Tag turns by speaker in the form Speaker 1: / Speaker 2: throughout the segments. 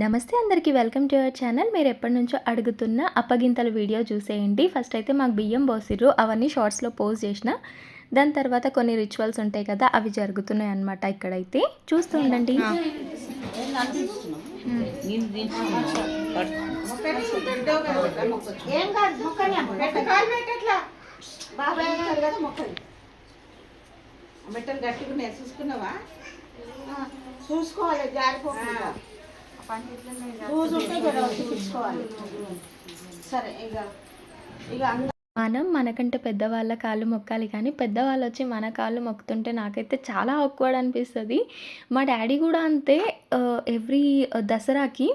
Speaker 1: నమస్తే అందరికీ welcome to our channel. మీరు ఎప్పటి నుంచో అడుగుతున్న అప్పగింతల వీడియో చూసేయండి. ఫస్ట్ అయితే మాకు బియ్యం పోసిర్రు, అవన్నీ షార్ట్స్లో పోస్ట్ చేసిన. దాని తర్వాత కొన్ని రిచువల్స్ ఉంటాయి కదా, అవి జరుగుతున్నాయి అన్నమాట. ఇక్కడైతే చూస్తూ ఉండండి.
Speaker 2: చూసుకోవాలి, జారిపోకుండా చూసుకోవాలి. సరే, ఇక
Speaker 1: మనం మనకంటే పెద్దవాళ్ళ కాళ్ళు మొక్కాలి, కానీ పెద్దవాళ్ళు వచ్చి మన కాళ్ళు మొక్కుతుంటే నాకైతే చాలా ఆక్వర్డ్ అనిపిస్తుంది. మా డాడీ కూడా అంతే. ఎవ్రీ దసరాకి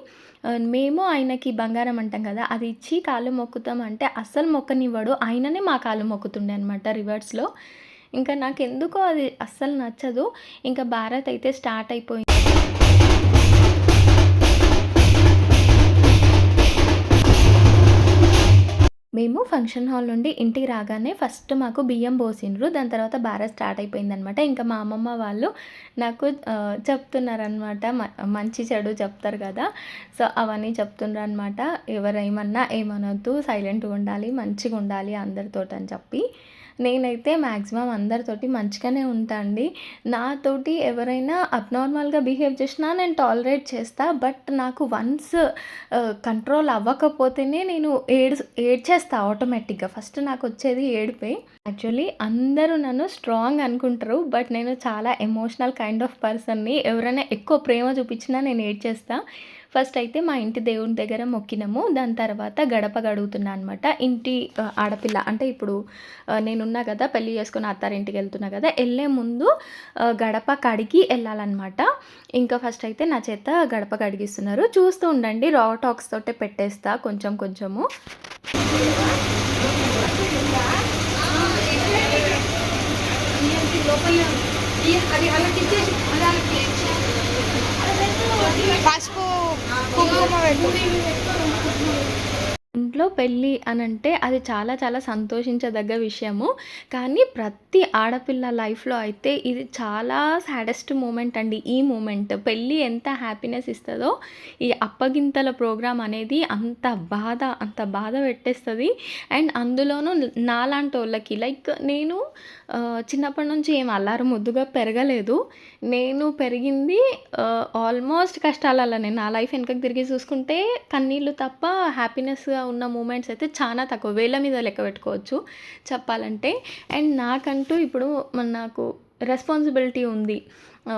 Speaker 1: మేము ఆయనకి బంగారం అంటాం కదా, అది ఇచ్చి కాళ్ళు మొక్కుతాం అంటే అస్సలు మొక్కనివ్వడు. ఆయననే మా కాళ్ళు మొక్కుతుండే అనమాట రివర్స్లో. ఇంకా నాకెందుకో అది అస్సలు నచ్చదు. ఇంకా భారత్ అయితే స్టార్ట్ అయిపోయింది. మేము ఫంక్షన్ హాల్ నుండి ఇంటికి రాగానే ఫస్ట్ మాకు బియ్యం పోసిండ్రు. దాని తర్వాత భారత్ స్టార్ట్ అయిపోయిందనమాట. ఇంకా మా అమ్మమ్మ వాళ్ళు నాకు చెప్తున్నారనమాట, మంచి చెడు చెప్తారు కదా, సో అవన్నీ చెప్తున్నారనమాట. ఎవరేమన్నా ఏమనొద్దు, సైలెంట్గా ఉండాలి, మంచిగా ఉండాలి అందరితోటి అని చెప్పి. నేనైతే మ్యాక్సిమం అందరితోటి మంచిగానే ఉంటా అండి. నాతోటి ఎవరైనా అబ్నార్మల్గా బిహేవ్ చేసినా నేను టాలరేట్ చేస్తా. బట్ నాకు వన్స్ కంట్రోల్ అవ్వకపోతేనే నేను ఏడ్చేస్తా ఆటోమేటిక్గా. ఫస్ట్ నాకు వచ్చేది ఏడుపే. యాక్చువల్లీ అందరూ నన్ను స్ట్రాంగ్ అనుకుంటారు, బట్ నేను చాలా ఎమోషనల్ కైండ్ ఆఫ్ పర్సన్ని. ఎవరైనా ఎక్కువ ప్రేమ చూపించినా నేను ఏడ్చేస్తా. ఫస్ట్ అయితే మా ఇంటి దేవుని దగ్గర మొక్కినాము. దాని తర్వాత గడప గడుగుతున్నా అనమాట. ఇంటి ఆడపిల్ల అంటే ఇప్పుడు నేనున్నా కదా, పెళ్ళి చేసుకుని అత్తారింటికి వెళ్తున్నా కదా, వెళ్ళే ముందు గడప కడిగి వెళ్ళాలన్నమాట. ఇంకా ఫస్ట్ అయితే నా చేత గడప కడిగిస్తున్నారు. చూస్తూ ఉండండి, రా టాక్స్ తోటే పెట్టేస్తా కొంచెం కొంచెము.
Speaker 2: పసుపు కుంకుమ
Speaker 1: ఇంట్లో పెళ్ళి అనంటే అది చాలా చాలా సంతోషించదగ్గ విషయము. కానీ ప్రతి ఆడపిల్ల లైఫ్లో అయితే ఇది చాలా సాడెస్ట్ మూమెంట్ అండి. ఈ మూమెంట్ పెళ్ళి ఎంత హ్యాపీనెస్ ఇస్తుందో, ఈ అప్పగింతల ప్రోగ్రామ్ అనేది అంత బాధ పెట్టేస్తుంది. అండ్ అందులోనూ నాలాంటి వాళ్ళకి, లైక్ నేను చిన్నప్పటి నుంచి ఏం అల్లారు ముద్దుగా పెరగలేదు. నేను పెరిగింది ఆల్మోస్ట్ కష్టాలలోనే. నా లైఫ్ వెనకకి తిరిగి చూసుకుంటే కన్నీళ్ళు తప్ప హ్యాపీనెస్గా ఉన్న మూమెంట్స్ అయితే చాలా తక్కువ, వేళ్ళ మీద లెక్క పెట్టుకోవచ్చు చెప్పాలంటే. అండ్ నాకంటూ ఇప్పుడు నాకు రెస్పాన్సిబిలిటీ ఉంది.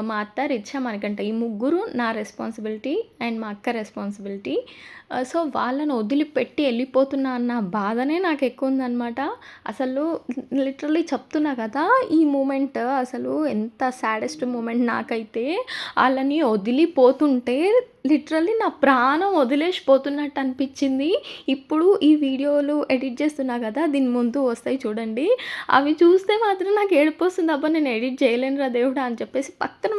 Speaker 1: మా అత్త రిచ్చా మనకంటే ఈ ముగ్గురు నా రెస్పాన్సిబిలిటీ అండ్ మా అక్క రెస్పాన్సిబిలిటీ. సో వాళ్ళను వదిలిపెట్టి వెళ్ళిపోతున్నా అన్న బాధనే నాకు ఎక్కువ ఉందన్నమాట. అసలు లిటరలీ చెప్తున్నా కదా, ఈ మూమెంట్ అసలు ఎంత సాడెస్ట్ మూమెంట్ నాకైతే. వాళ్ళని వదిలిపోతుంటే లిటరల్లీ నా ప్రాణం వదిలేసిపోతున్నట్టు అనిపించింది. ఇప్పుడు ఈ వీడియోలు ఎడిట్ చేస్తున్నా కదా, దీని ముందు వస్తాయి చూడండి, అవి చూస్తే మాత్రం నాకు ఏడుపు వస్తుంది. అబ్బా నేను ఎడిట్ చేయలేనురా దేవుడా అని చెప్పేసి పక్కన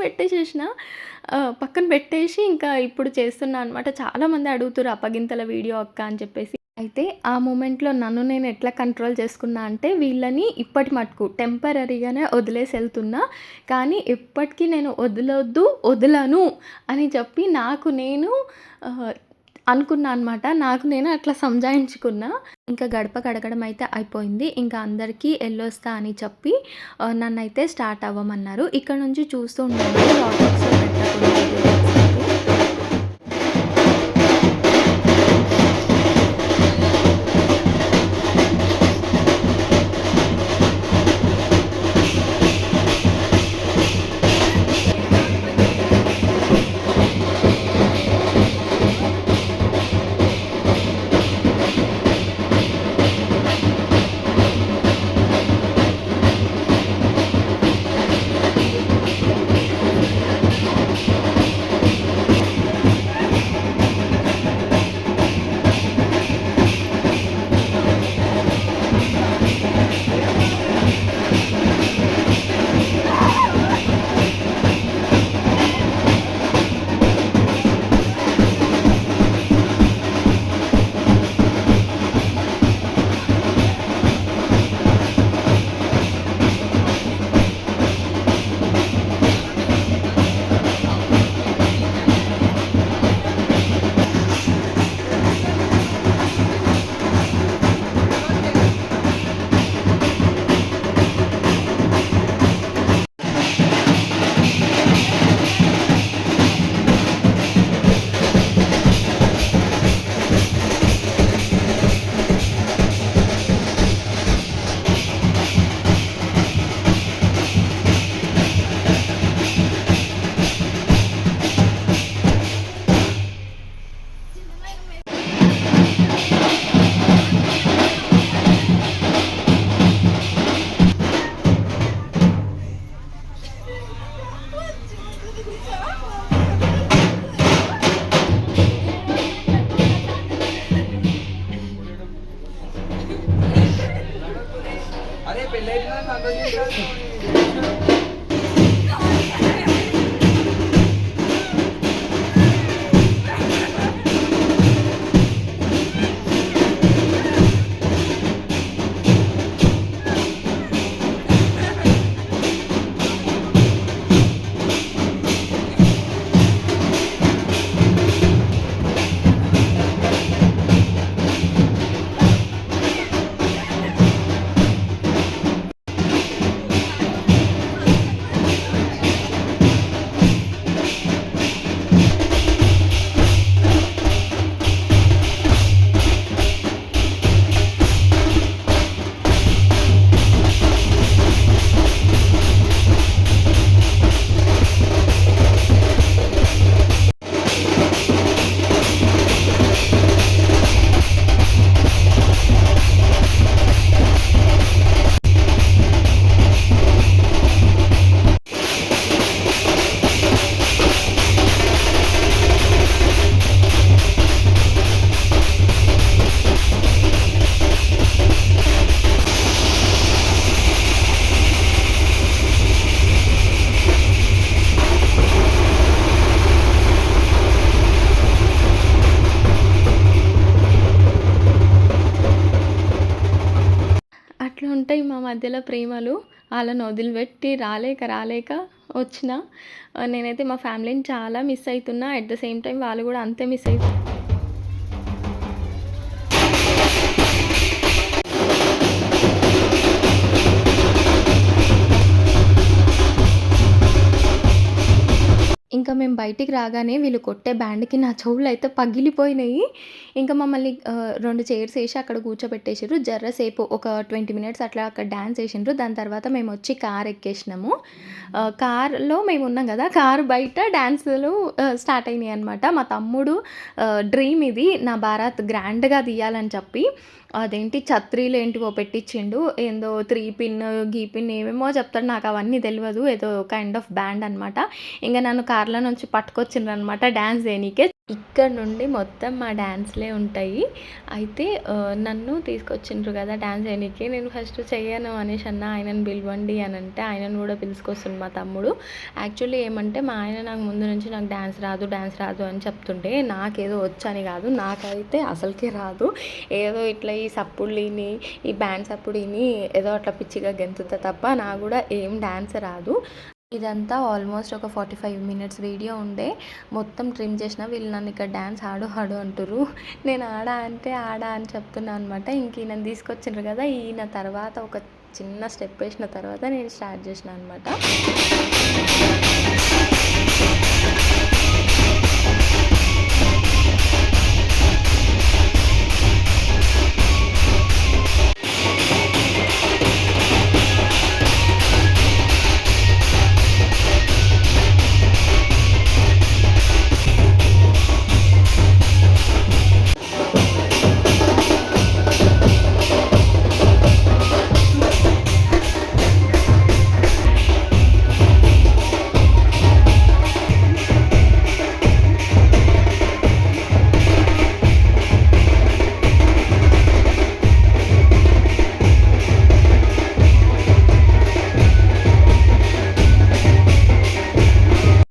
Speaker 1: పెట్టేసి ఇంకా ఇప్పుడు చేస్తున్నా అనమాట. చాలామంది అడుగుతారు అప్పగింతల వీడియో అక్క అని చెప్పేసి. అయితే ఆ మూమెంట్లో నన్ను నేను ఎట్లా కంట్రోల్ చేసుకున్నా అంటే, వీళ్ళని ఇప్పటి మటుకు టెంపరీగానే వదిలేసి వెళ్తున్నా, కానీ ఎప్పటికీ నేను వదలను అని చెప్పి నాకు నేను అనుకున్నా అనమాట. నాకు నేను అట్లా సంజాయించుకున్నా. ఇంకా గడప కడగడం అయితే అయిపోయింది. ఇంకా అందరికీ వెళ్ళొస్తా అని చెప్పి నన్నైతే స్టార్ట్ అవ్వమన్నారు. ఇక్కడ నుంచి చూస్తూ ఉండండి, రాకెట్స్లో పెట్టకుండా. మధ్యలో ప్రేమలు ఆళ్ళని వదిలిపెట్టి రాలేక వచ్చిన. నేనైతే మా ఫ్యామిలీని చాలా మిస్ అయితున్నా. అట్ ద సేమ్ టైమ్ వాళ్ళు గూడా అంతే మిస్ ఇంకా మేము బయటికి రాగానే వీళ్ళు కొట్టే బ్యాండ్‌కి నా చెవులయితే పగిలిపోయినాయి. ఇంకా మమ్మల్ని 2 చైర్స్ ఏసి అక్కడ కూర్చోబెట్టేసిర్రు. జర్రసేపు ఒక 20 మినిట్స్ అట్లా అక్కడ డాన్స్ ఏసిండ్రు. దాని తర్వాత మేమొచ్చి కార్ ఎక్కేసినాము. కార్‌లో మేమున్నాం గదా! కారు బయట డాన్సులు స్టార్ట్ అయినాయనమాట. మా తమ్ముడు డ్రీమ్ ఇది. నా బారాత్ గ్రాండ్‌గా తీయాలని చెప్పి అదేంటి ఛత్రీలు ఏంటివో పెట్టిచ్చిండు. ఏందో 3 పిన్, గీ పిన్ ఏమేమో చెప్తాడు. నాకవన్నీ తెలవదు. ఏదో కైండ్ ఆఫ్ బ్యాండ్ అనమాట. ఇంగ నన్ను కార్‌లో నుంచి పట్టుకొచ్చిండ్రనమాట డాన్స్ చేయనీకే. ఇక్కడ నుండి మొత్తం మా డాన్స్‌లే ఉంటాయి. అయితే నన్ను తీసుకొచ్చిండ్రు గదా! డాన్స్ చేయనీకి. నేను ఫస్ట్ చెయ్యను అనేసి అన్నా. ఆయనని పిలవండి అనంటే ఆయనను గూడా పిలుచుకొస్తుండు మా తమ్ముడు. యాక్చువల్లీ ఏమంటే మా ఆయన నాకు ముందు నుంచి నాకు డాన్స్ రాదు అని చెప్తుంటే నాకేదో వచ్చని గాదు. నాకైతే అసలుకే రాదు. ఏదో ఇట్లా ఈ సప్పుడులు ఇని, ఈ బ్యాండ్ సప్పుడు ఇని ఏదో అట్లా పిచ్చిగా గెంతుతా తప్ప నాకు గూడా ఏం డాన్స్ రాదు. ఇదంతా ఆల్మోస్ట్ ఒక 45 మినిట్స్ వీడియో ఉండే. మొత్తం ట్రిమ్ చేసిన. వీళ్ళు నన్ను ఇక్కడ డాన్స్ ఆడు అంటుర్రు. నేను అంటే ఆడా అని చెప్తున్నా అనమాట. ఇంక ఈయనని తీసుకొచ్చిండ్రు కదా! ఈయన తర్వాత ఒక చిన్న స్టెప్ వేసిన తర్వాత నేను స్టార్ట్ చేసిన అనమాట.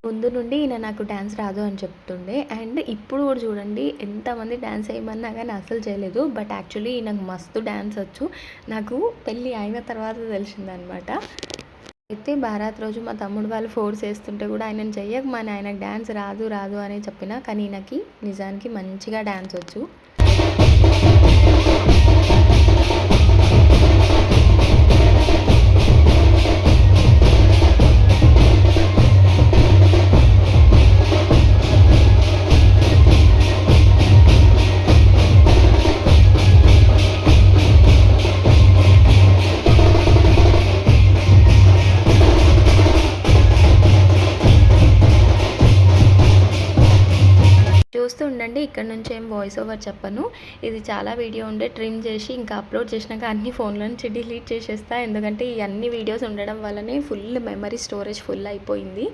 Speaker 1: ముందు నుండి ఈయన నాకు డాన్స్ రాదు అని చెప్తుండే. అండ్ ఇప్పుడు కూడా చూడండి ఎంతమంది డాన్స్ చేయమన్నా కానీ అస్సలు చేయలేదు. బట్ యాక్చువల్లీ ఈయనకు మస్తు డాన్స్ వచ్చు. నాకు పెళ్ళి అయిన తర్వాత తెలిసిందనమాట. అయితే బారాత్ రోజు మా తమ్ముడు వాళ్ళు ఫోర్స్ చేస్తుంటే కూడా ఆయనను చెయ్యకమని, ఆయనకు డాన్స్ రాదు అని చెప్పిన. కానీ ఈయనకి నిజానికి మంచిగా డాన్స్ వచ్చు. చూస్తూ ఉండండి. ఇక్కడ నుంచి ఏం వాయిస్ ఓవర్ చెప్పను. ఇది చాలా వీడియో ఉండే ట్రిమ్ చేసి ఇంకా అప్లోడ్ చేసినాక అన్ని ఫోన్ల నుంచి డిలీట్ చేసేస్తా. ఎందుకంటే ఈ అన్ని వీడియోస్ ఉండడం వల్లనే ఫుల్ మెమరీ స్టోరేజ్ ఫుల్ అయిపోయింది.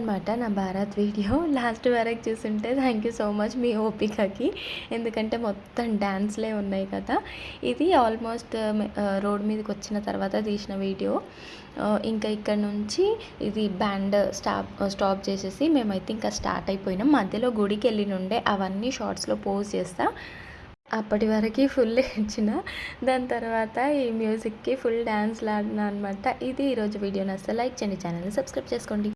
Speaker 1: ఇదనమాట నా భారత్ వీడియో. లాస్ట్ వరకు చూసుంటే థ్యాంక్ యూ సో మచ్ మీ ఓపికకి. ఎందుకంటే మొత్తం డ్యాన్స్లే ఉన్నాయి కదా. ఇది ఆల్మోస్ట్ రోడ్ మీదకి వచ్చిన తర్వాత తీసిన వీడియో. ఇంకా ఇక్కడ నుంచి ఇది బ్యాండ్ స్టాప్ చేసేసి మేమైతే ఇంకా స్టార్ట్ అయిపోయినాం. మధ్యలో గుడికి వెళ్ళి నుండే అవన్నీ షార్ట్స్లో పోస్ట్ చేస్తా. అప్పటి వరకు ఫుల్ ఏడ్చిన. దాని తర్వాత ఈ మ్యూజిక్కి ఫుల్ డ్యాన్స్లు ఆడినా అనమాట. ఇది ఈరోజు వీడియో నచ్చితే లైక్ చేయండి, ఛానల్ని సబ్స్క్రైబ్ చేసుకోండి.